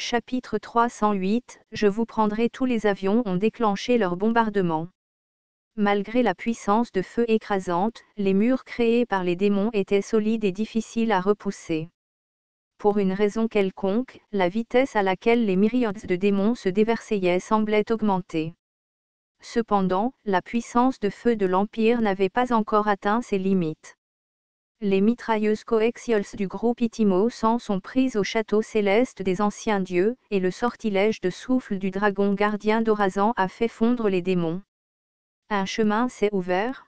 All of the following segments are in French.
Chapitre 308 Je vous prendrai. Tous les avions ont déclenché leur bombardement. Malgré la puissance de feu écrasante, les murs créés par les démons étaient solides et difficiles à repousser. Pour une raison quelconque, la vitesse à laquelle les myriades de démons se déversaillaient semblait augmenter. Cependant, la puissance de feu de l'Empire n'avait pas encore atteint ses limites. Les mitrailleuses coaxiales du groupe Itimo s'en sont prises au château céleste des anciens dieux, et le sortilège de souffle du dragon gardien d'Orazan a fait fondre les démons. Un chemin s'est ouvert.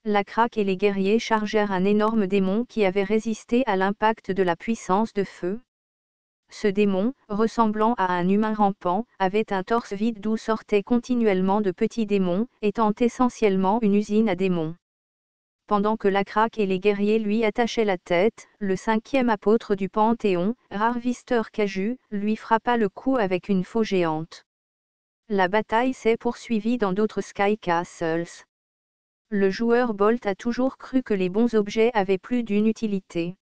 La Craque et les guerriers chargèrent un énorme démon qui avait résisté à l'impact de la puissance de feu. Ce démon, ressemblant à un humain rampant, avait un torse vide d'où sortaient continuellement de petits démons, étant essentiellement une usine à démons. Pendant que la Craque et les guerriers lui attachaient la tête, le cinquième apôtre du Panthéon, Rarvisteur Kaju, lui frappa le cou avec une faux géante. La bataille s'est poursuivie dans d'autres Sky Castles. Le joueur Bolt a toujours cru que les bons objets avaient plus d'une utilité.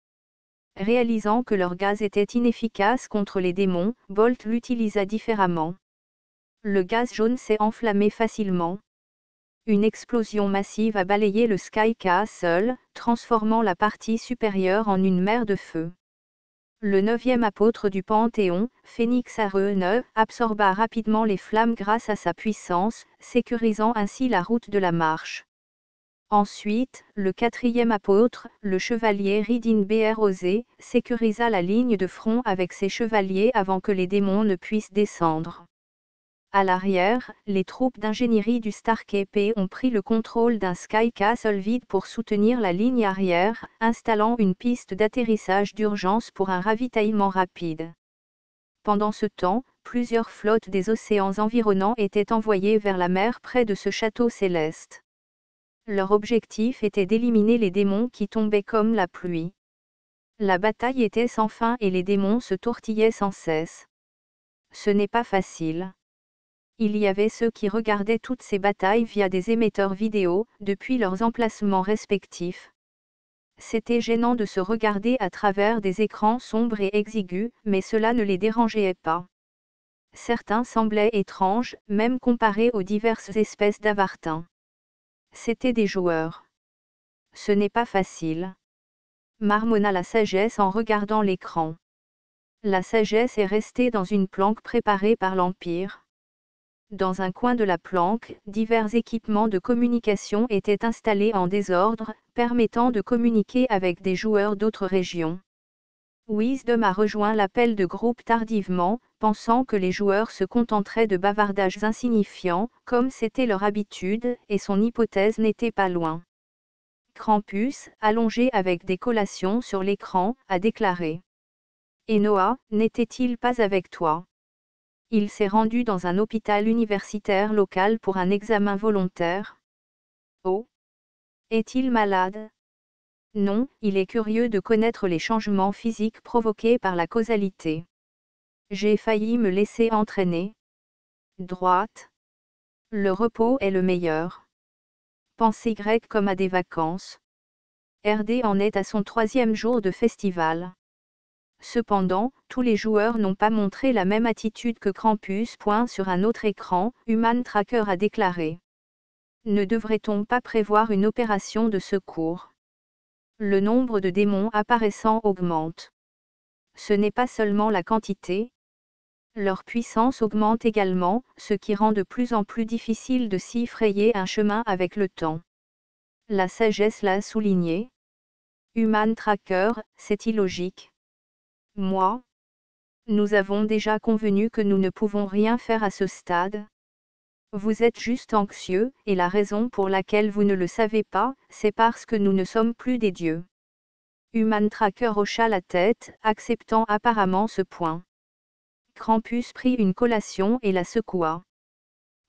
Réalisant que leur gaz était inefficace contre les démons, Bolt l'utilisa différemment. Le gaz jaune s'est enflammé facilement. Une explosion massive a balayé le Sky Castle, transformant la partie supérieure en une mer de feu. Le neuvième apôtre du Panthéon, Phénix Arene, absorba rapidement les flammes grâce à sa puissance, sécurisant ainsi la route de la marche. Ensuite, le quatrième apôtre, le chevalier Ridin Brose, sécurisa la ligne de front avec ses chevaliers avant que les démons ne puissent descendre. À l'arrière, les troupes d'ingénierie du Starcape ont pris le contrôle d'un Sky Castle vide pour soutenir la ligne arrière, installant une piste d'atterrissage d'urgence pour un ravitaillement rapide. Pendant ce temps, plusieurs flottes des océans environnants étaient envoyées vers la mer près de ce château céleste. Leur objectif était d'éliminer les démons qui tombaient comme la pluie. La bataille était sans fin et les démons se tortillaient sans cesse. Ce n'est pas facile. Il y avait ceux qui regardaient toutes ces batailles via des émetteurs vidéo, depuis leurs emplacements respectifs. C'était gênant de se regarder à travers des écrans sombres et exigus, mais cela ne les dérangeait pas. Certains semblaient étranges, même comparés aux diverses espèces d'avartins. C'étaient des joueurs. Ce n'est pas facile. Marmonna la sagesse en regardant l'écran. La sagesse est restée dans une planque préparée par l'Empire. Dans un coin de la planque, divers équipements de communication étaient installés en désordre, permettant de communiquer avec des joueurs d'autres régions. Wisdom a rejoint l'appel de groupe tardivement, pensant que les joueurs se contenteraient de bavardages insignifiants, comme c'était leur habitude, et son hypothèse n'était pas loin. Krampus, allongé avec des collations sur l'écran, a déclaré. « Et Noah, n'était-il pas avec toi ? Il s'est rendu dans un hôpital universitaire local pour un examen volontaire. Oh. Est-il malade ? Non, il est curieux de connaître les changements physiques provoqués par la causalité. J'ai failli me laisser entraîner. Droite. Le repos est le meilleur. Pensez grec comme à des vacances. RD en est à son 3e jour de festival. Cependant, tous les joueurs n'ont pas montré la même attitude que Krampus. Sur un autre écran, Human Tracker a déclaré. Ne devrait-on pas prévoir une opération de secours ? Le nombre de démons apparaissant augmente. Ce n'est pas seulement la quantité. Leur puissance augmente également, ce qui rend de plus en plus difficile de s'y frayer un chemin avec le temps. La sagesse l'a souligné. Human Tracker, c'est illogique. Moi ? Nous avons déjà convenu que nous ne pouvons rien faire à ce stade. Vous êtes juste anxieux, et la raison pour laquelle vous ne le savez pas, c'est parce que nous ne sommes plus des dieux. Human Tracker hocha la tête, acceptant apparemment ce point. Krampus prit une collation et la secoua.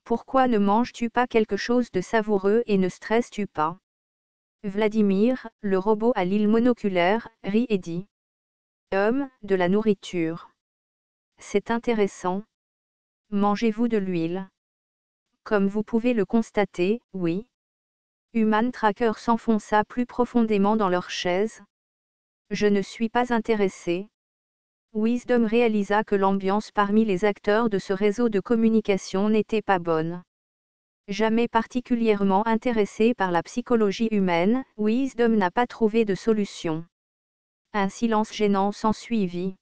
Pourquoi ne manges-tu pas quelque chose de savoureux et ne stresses-tu pas ? Vladimir, le robot à l'île monoculaire, rit et dit. De la nourriture. C'est intéressant. Mangez-vous de l'huile ? Comme vous pouvez le constater, oui. Human Tracker s'enfonça plus profondément dans leur chaise. Je ne suis pas intéressé. Wisdom réalisa que l'ambiance parmi les acteurs de ce réseau de communication n'était pas bonne. Jamais particulièrement intéressé par la psychologie humaine, Wisdom n'a pas trouvé de solution. Un silence gênant s'ensuivit.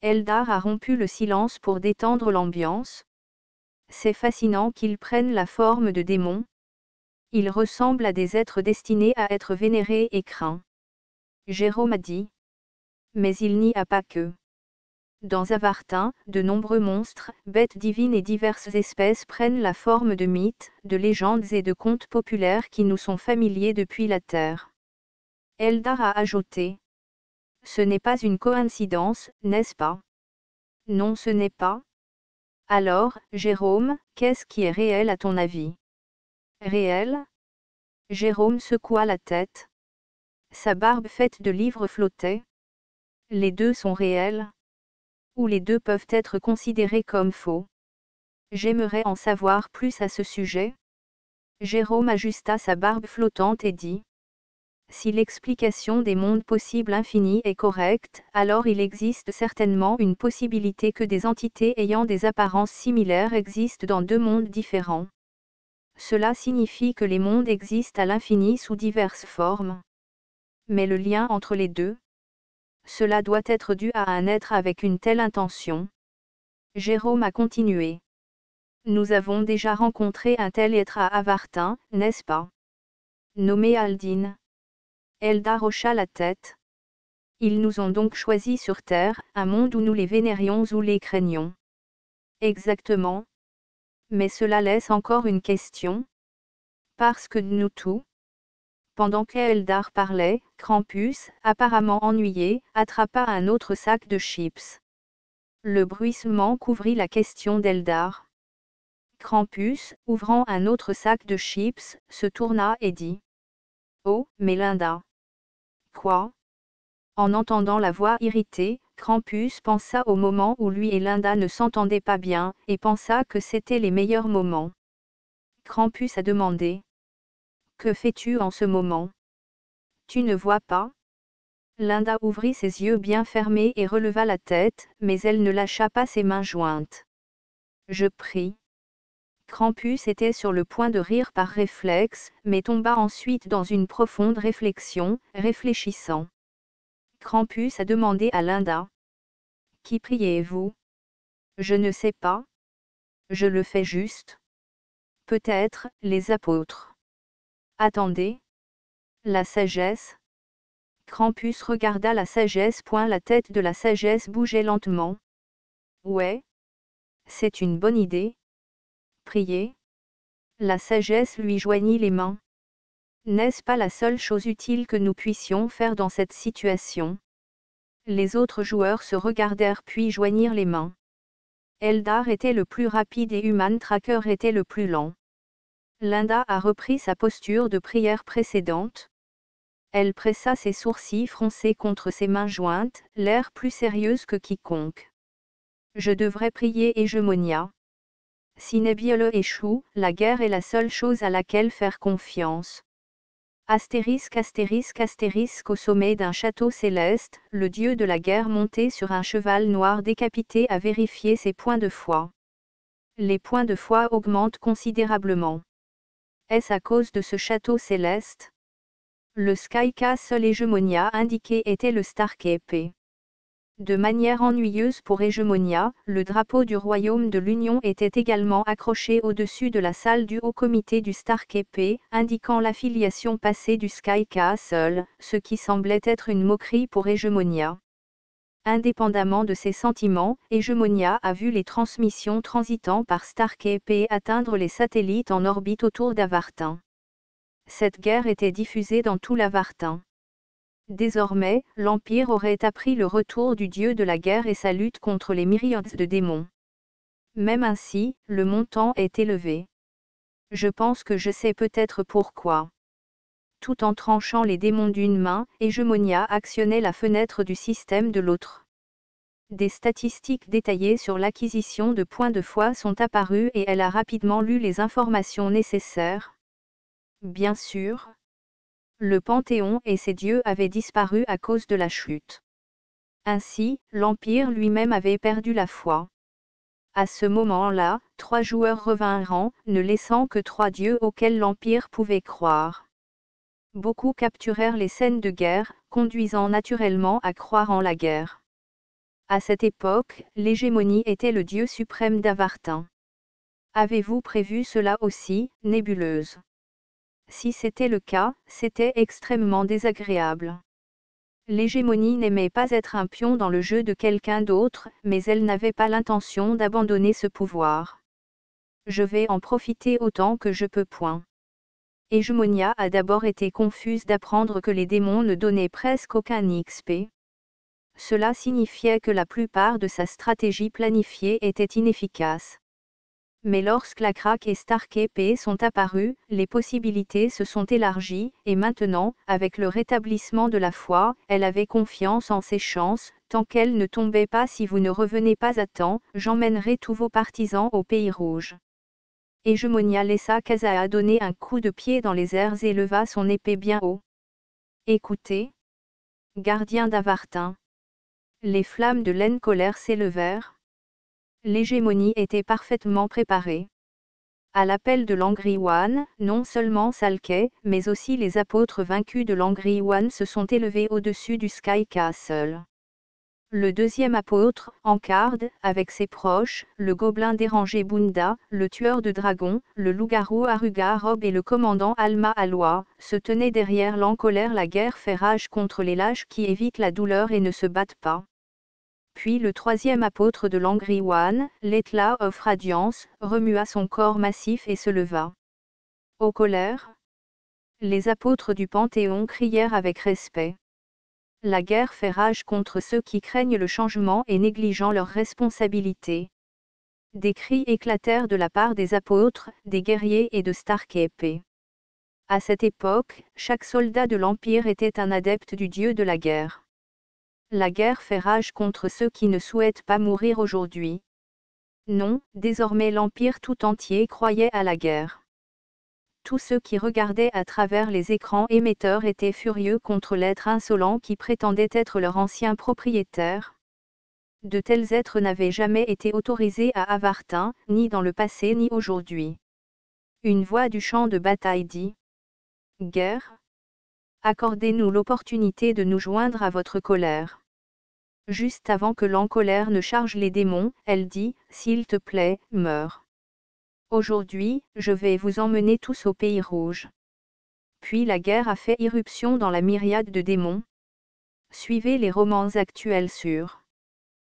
Eldar a rompu le silence pour détendre l'ambiance. C'est fascinant qu'ils prennent la forme de démons. Ils ressemblent à des êtres destinés à être vénérés et craints. Jérôme a dit. Mais il n'y a pas que. Dans Avartin, de nombreux monstres, bêtes divines et diverses espèces prennent la forme de mythes, de légendes et de contes populaires qui nous sont familiers depuis la Terre. Eldar a ajouté. Ce n'est pas une coïncidence, n'est-ce pas? Non, ce n'est pas. Alors, Jérôme, qu'est-ce qui est réel à ton avis? Réel? Jérôme secoua la tête. Sa barbe faite de livres flottait. Les deux sont réels? Ou les deux peuvent être considérés comme faux? J'aimerais en savoir plus à ce sujet. Jérôme ajusta sa barbe flottante et dit. Si l'explication des mondes possibles infinis est correcte, alors il existe certainement une possibilité que des entités ayant des apparences similaires existent dans deux mondes différents. Cela signifie que les mondes existent à l'infini sous diverses formes. Mais le lien entre les deux? Cela doit être dû à un être avec une telle intention. Jérôme a continué. Nous avons déjà rencontré un tel être à Avartin, n'est-ce pas? Nommé Aldin. Eldar hocha la tête. Ils nous ont donc choisis sur Terre, un monde où nous les vénérions ou les craignions. Exactement. Mais cela laisse encore une question. Parce que nous tous. Pendant qu'Eldar parlait, Krampus, apparemment ennuyé, attrapa un autre sac de chips. Le bruissement couvrit la question d'Eldar. Krampus, ouvrant un autre sac de chips, se tourna et dit. Oh, mais Linda. Quoi? En entendant la voix irritée, Krampus pensa au moment où lui et Linda ne s'entendaient pas bien, et pensa que c'étaient les meilleurs moments. Krampus a demandé. Que fais-tu en ce moment? Tu ne vois pas? Linda ouvrit ses yeux bien fermés et releva la tête, mais elle ne lâcha pas ses mains jointes. Je prie. Krampus était sur le point de rire par réflexe, mais tomba ensuite dans une profonde réflexion, réfléchissant. Krampus a demandé à Linda. Qui priez-vous? Je ne sais pas. Je le fais juste. Peut-être, les apôtres. Attendez. La sagesse? Krampus regarda la sagesse. La tête de la sagesse bougeait lentement. Ouais. C'est une bonne idée. Prier. La sagesse lui joignit les mains. N'est-ce pas la seule chose utile que nous puissions faire dans cette situation? Les autres joueurs se regardèrent puis joignirent les mains. Eldar était le plus rapide et Human Tracker était le plus lent. Linda a repris sa posture de prière précédente. Elle pressa ses sourcils froncés contre ses mains jointes, l'air plus sérieuse que quiconque. Je devrais prier Hégémonia. Si Nebbiolo échoue, la guerre est la seule chose à laquelle faire confiance. Astérisque astérisque astérisque au sommet d'un château céleste, le dieu de la guerre monté sur un cheval noir décapité a vérifié ses points de foi. Les points de foi augmentent considérablement. Est-ce à cause de ce château céleste? Le Sky Castle Hégémonia indiqué était le Starcape. De manière ennuyeuse pour Hégémonia, le drapeau du royaume de l'Union était également accroché au-dessus de la salle du haut comité du Starcape, indiquant l'affiliation passée du Sky Castle, ce qui semblait être une moquerie pour Hégémonia. Indépendamment de ses sentiments, Hégémonia a vu les transmissions transitant par Starcape atteindre les satellites en orbite autour d'Avartin. Cette guerre était diffusée dans tout l'Avartin. Désormais, l'Empire aurait appris le retour du dieu de la guerre et sa lutte contre les myriades de démons. Même ainsi, le montant est élevé. Je pense que je sais peut-être pourquoi. Tout en tranchant les démons d'une main, Hégémonia actionnait la fenêtre du système de l'autre. Des statistiques détaillées sur l'acquisition de points de foi sont apparues et elle a rapidement lu les informations nécessaires. Bien sûr. Le Panthéon et ses dieux avaient disparu à cause de la chute. Ainsi, l'Empire lui-même avait perdu la foi. À ce moment-là, 3 joueurs revinrent, ne laissant que 3 dieux auxquels l'Empire pouvait croire. Beaucoup capturèrent les scènes de guerre, conduisant naturellement à croire en la guerre. À cette époque, l'hégémonie était le dieu suprême d'Avartin. Avez-vous prévu cela aussi, nébuleuse? Si c'était le cas, c'était extrêmement désagréable. L'hégémonie n'aimait pas être un pion dans le jeu de quelqu'un d'autre, mais elle n'avait pas l'intention d'abandonner ce pouvoir. Je vais en profiter autant que je peux. Hégémonia a d'abord été confuse d'apprendre que les démons ne donnaient presque aucun XP. Cela signifiait que la plupart de sa stratégie planifiée était inefficace. Mais lorsque la Craque et Stark épée sont apparus, les possibilités se sont élargies, et maintenant, avec le rétablissement de la foi, elle avait confiance en ses chances. Tant qu'elle ne tombait pas, si vous ne revenez pas à temps, j'emmènerai tous vos partisans au Pays Rouge. Hégémonia laissa Kazaa donner un coup de pied dans les airs et leva son épée bien haut. Écoutez, gardien d'Avartin. Les flammes de laine colère s'élevèrent. L'hégémonie était parfaitement préparée. À l'appel de Langriwan, non seulement Salkey, mais aussi les apôtres vaincus de Langriwan se sont élevés au-dessus du Sky Castle. Le deuxième apôtre, Ankard, avec ses proches, le gobelin dérangé Bunda, le tueur de dragons, le loup-garou Aruga Rob et le commandant Alma Alois, se tenaient derrière l'encolère. La guerre fait rage contre les lâches qui évitent la douleur et ne se battent pas. Puis le troisième apôtre de Langriwan, l'Étla of Radiance, remua son corps massif et se leva. Ô colère! Les apôtres du Panthéon crièrent avec respect. La guerre fait rage contre ceux qui craignent le changement et négligeant leurs responsabilités. Des cris éclatèrent de la part des apôtres, des guerriers et de Stark épée. À cette époque, chaque soldat de l'Empire était un adepte du dieu de la guerre. La guerre fait rage contre ceux qui ne souhaitent pas mourir aujourd'hui. Non, désormais l'Empire tout entier croyait à la guerre. Tous ceux qui regardaient à travers les écrans émetteurs étaient furieux contre l'être insolent qui prétendait être leur ancien propriétaire. De tels êtres n'avaient jamais été autorisés à Avartin, ni dans le passé ni aujourd'hui. Une voix du champ de bataille dit : Guerre ? Accordez-nous l'opportunité de nous joindre à votre colère. Juste avant que l'encolère ne charge les démons, elle dit : S'il te plaît, meurs. Aujourd'hui, je vais vous emmener tous au Pays Rouge. Puis la guerre a fait irruption dans la myriade de démons. Suivez les romans actuels sur